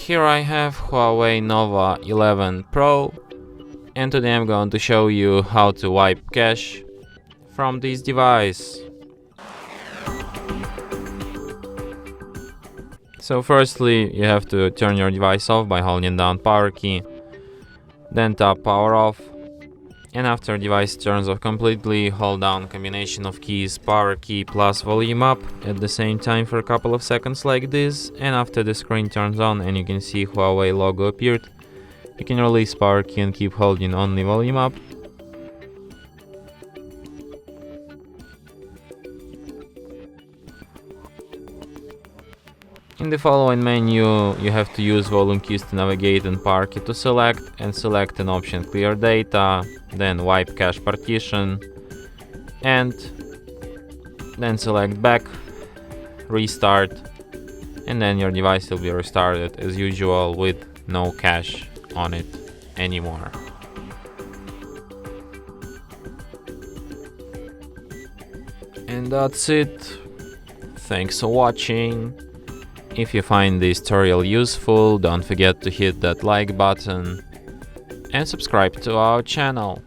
Here I have HUAWEI Nova 11 Pro, and today I'm going to show you how to wipe cache from this device. So firstly, you have to turn your device off by holding down power key, then tap power off, and after device turns off completely, hold down combination of keys power key plus volume up at the same time for a couple of seconds like this, and after the screen turns on and you can see Huawei logo appeared, you can release power key and keep holding only volume up. In the following menu, you have to use volume keys to navigate and power key to select, and select an option clear data, then wipe cache partition, and then select back, restart, and then your device will be restarted as usual with no cache on it anymore. And that's it. Thanks for watching. If you find this tutorial useful, don't forget to hit that like button and subscribe to our channel.